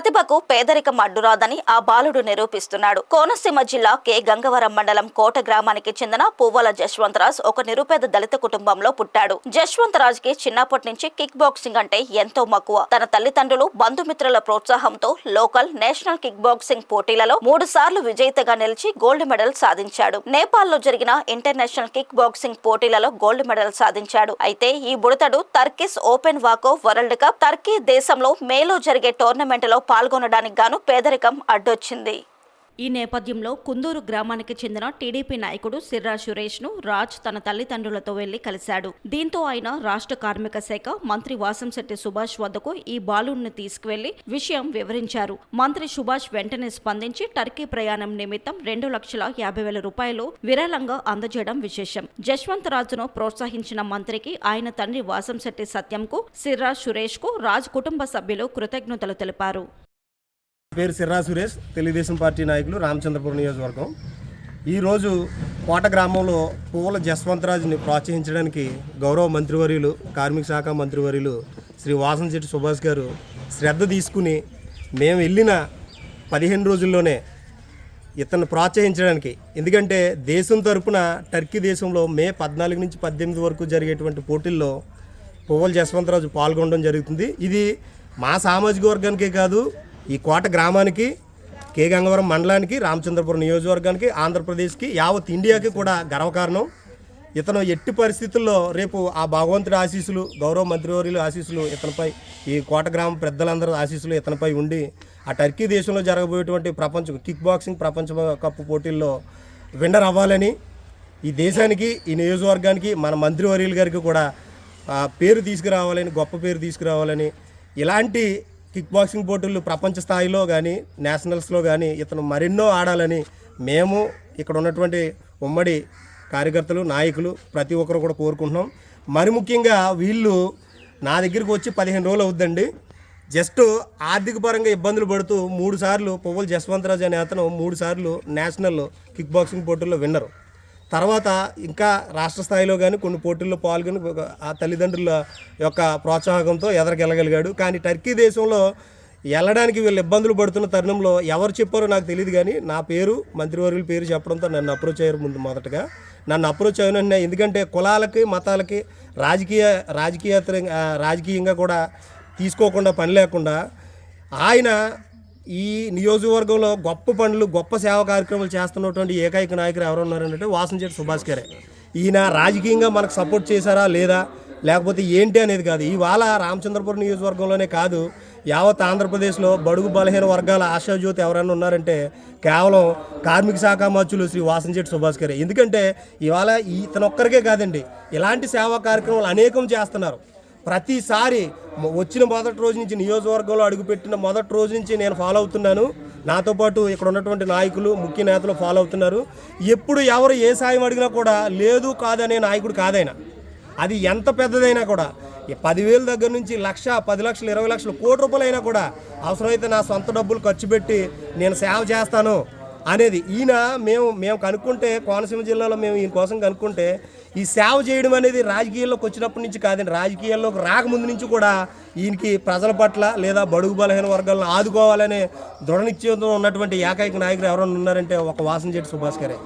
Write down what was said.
ప్రతిభకు పేదరికం అడ్డురాదని ఆ బాలుడు నిరూపిస్తున్నాడు. కోనసీమ జిల్లా కె గంగవరం మండలం కోట గ్రామానికి చెందిన పువ్వల జశ్వంతరాజ్ ఒక నిరుపేద దళిత కుటుంబంలో పుట్టాడు. జశ్వంతరాజ్ కి చిన్నప్పటి నుంచి కిక్ బాక్సింగ్ అంటే ఎంతో మక్కువ. తన తల్లిదండ్రులు, బంధుమిత్రుల ప్రోత్సాహంతో లోకల్, నేషనల్ కిక్ బాక్సింగ్ పోటీలలో 3 సార్లు విజేతగా నిలిచి గోల్డ్ మెడల్ సాధించాడు. నేపాల్లో జరిగిన ఇంటర్నేషనల్ కిక్ బాక్సింగ్ పోటీలలో గోల్డ్ మెడల్ సాధించాడు. అయితే ఈ బుడతడు టర్కిష్ ఓపెన్ వాకో వరల్డ్ కప్ టర్కీ దేశంలో మేలో జరిగే టోర్నమెంట్ లో పాల్గొనడానికి గాను పేదరికం అడ్డొచ్చింది. ఈ నేపథ్యంలో కుందూరు గ్రామానికి చెందిన టీడీపీ నాయకుడు సిర్రా సురేష్ ను రాజ్ తన తల్లిదండ్రులతో వెళ్లి కలిశాడు. దీంతో ఆయన రాష్ట్ర కార్మిక శాఖ మంత్రి వాసంశెట్టి సుభాష్ వద్దకు ఈ బాలుడిని తీసుకువెళ్లి విషయం వివరించారు. మంత్రి సుభాష్ వెంటనే స్పందించి టర్కీ ప్రయాణం నిమిత్తం 2,50,000 రూపాయలు విరాళంగా అందజేయడం విశేషం. జశ్వంతరాజును ప్రోత్సహించిన మంత్రికి ఆయన తండ్రి వాసంశెట్టి సత్యంకు, సిర్రా సురేష్ కు రాజ్ కుటుంబ సభ్యులు కృతజ్ఞతలు తెలిపారు. పేరు సిర్రా సురేష్, తెలుగుదేశం పార్టీ నాయకులు, రామచంద్రపురం నియోజకవర్గం. ఈరోజు కోట గ్రామంలో పువ్వుల జశ్వంతరాజుని ప్రోత్సహించడానికి గౌరవ మంత్రివర్యులు, కార్మిక శాఖ మంత్రివర్యులు శ్రీ వాసంశెట్టి సుభాష్ గారు శ్రద్ధ తీసుకుని మేము వెళ్ళిన 15 రోజుల్లోనే ఇతన్ని ప్రోత్సహించడానికి, ఎందుకంటే దేశం తరపున టర్కీ దేశంలో మే 14 నుంచి 18 వరకు జరిగేటువంటి పోటీల్లో పువ్వుల జశ్వంతరాజు పాల్గొనడం జరుగుతుంది. ఇది మా సామాజిక వర్గానికే కాదు, ఈ కోట గ్రామానికి, కె గంగవరం మండలానికి, రామచంద్రపురం నియోజకవర్గానికి, ఆంధ్రప్రదేశ్కి, యావత్ ఇండియాకి కూడా గర్వకారణం. ఇతను ఎట్టి పరిస్థితుల్లో రేపు ఆ భగవంతుడి ఆశీస్సులు, గౌరవ మంత్రివర్యులు ఆశీస్సులు ఇతనిపై, ఈ కోట గ్రామ పెద్దలందరూ ఆశీస్సులు ఇతనిపై ఉండి ఆ టర్కీ దేశంలో జరగబోయేటువంటి కిక్ బాక్సింగ్ ప్రపంచ కప్ పోటీల్లో విన్నర్ అవ్వాలని, ఈ దేశానికి, ఈ నియోజకవర్గానికి, మన మంత్రివర్యులు గారికి కూడా పేరు తీసుకురావాలని, గొప్ప పేరు తీసుకురావాలని, ఇలాంటి కిక్ బాక్సింగ్ పోటీలు ప్రపంచ స్థాయిలో కానీ, నేషనల్స్లో కానీ ఇతను మరెన్నో ఆడాలని మేము ఇక్కడ ఉన్నటువంటి ఉమ్మడి కార్యకర్తలు, నాయకులు ప్రతి ఒక్కరు కూడా కోరుకుంటున్నాం. మరి ముఖ్యంగా వీళ్ళు నా దగ్గరికి వచ్చి 15 రోజులు అవుద్దండి. జస్ట్ ఆర్థిక పరంగా ఇబ్బందులు పడుతూ 3 సార్లు పువ్వుల జశ్వంతరాజు అనే అతను 3 సార్లు నేషనల్ కిక్ బాక్సింగ్ పోటీల్లో విన్నరు. తర్వాత ఇంకా రాష్ట్ర స్థాయిలో కానీ కొన్ని పోటీల్లో పాల్గొని ఆ తల్లిదండ్రుల యొక్క ప్రోత్సాహంతో ఎదరికెళ్ళగలిగాడు. కానీ టర్కీ దేశంలో వెళ్ళడానికి వీళ్ళు ఇబ్బందులు పడుతున్న తరుణంలో ఎవరు చెప్పారో నాకు తెలియదు, కానీ నా పేరు, మంత్రివర్యుల పేరు చెప్పడంతో నన్ను అప్రోచ్ అయ్యారు. మొదటగా నన్ను అప్రోచ్ అయిన, ఎందుకంటే కులాలకి, మతాలకి రాజకీయంగా కూడా తీసుకోకుండా, పని లేకుండా ఆయన ఈ నియోజకవర్గంలో గొప్ప పనులు, గొప్ప సేవా కార్యక్రమాలు చేస్తున్నటువంటి ఏకైక నాయకులు ఎవరు ఉన్నారంటే వాసంశెట్టి సుభాష్ గారే. ఈయన రాజకీయంగా మనకు సపోర్ట్ చేశారా లేదా, లేకపోతే ఏంటి అనేది కాదు. ఇవాళ రామచంద్రపురం నియోజకవర్గంలోనే కాదు, యావత్ ఆంధ్రప్రదేశ్లో బడుగు బలహీన వర్గాల ఆశాజ్యోతి ఎవరైనా ఉన్నారంటే కేవలం కార్మిక శాఖ మంత్రులు శ్రీ వాసంశెట్టి సుభాష్ గారే. ఎందుకంటే ఇవాళ ఇతనొక్కరికే కాదండి, ఇలాంటి సేవా కార్యక్రమాలు అనేకం చేస్తున్నారు. ప్రతిసారి వచ్చిన మొదటి రోజు నుంచి, నియోజకవర్గంలో అడుగుపెట్టిన మొదటి రోజు నుంచి నేను ఫాలో అవుతున్నాను. నాతో పాటు ఇక్కడ ఉన్నటువంటి నాయకులు, ముఖ్య నేతలు ఫాలో అవుతున్నారు. ఎప్పుడు ఎవరు ఏ సాయం అడిగినా కూడా లేదు కాదనే నాయకుడు కాదైనా. అది ఎంత పెద్దదైనా కూడా, 10,000 దగ్గర నుంచి 1,00,000, 10 లక్షలు, 20 లక్షలు, కోటి రూపాయలు అయినా కూడా అవసరమైతే నా సొంత డబ్బులు ఖర్చు పెట్టి నేను సేవ చేస్తాను అనేది ఈయన. మేము కనుక్కుంటే, కోనసీమ జిల్లాలో మేము ఈయన కోసం కనుక్కుంటే, ఈ సేవ చేయడం అనేది రాజకీయాల్లోకి వచ్చినప్పటి నుంచి కాదండి, రాజకీయాల్లోకి రాకముందు నుంచి కూడా ఈయనకి ప్రజల పట్ల లేదా బడుగు బలహీన వర్గాలను ఆదుకోవాలనే దృఢ నిశ్చయంతో ఉన్నటువంటి ఏకైక నాయకులు ఎవరైనా ఉన్నారంటే ఒక వాసంశెట్టి సుభాష్ గారే.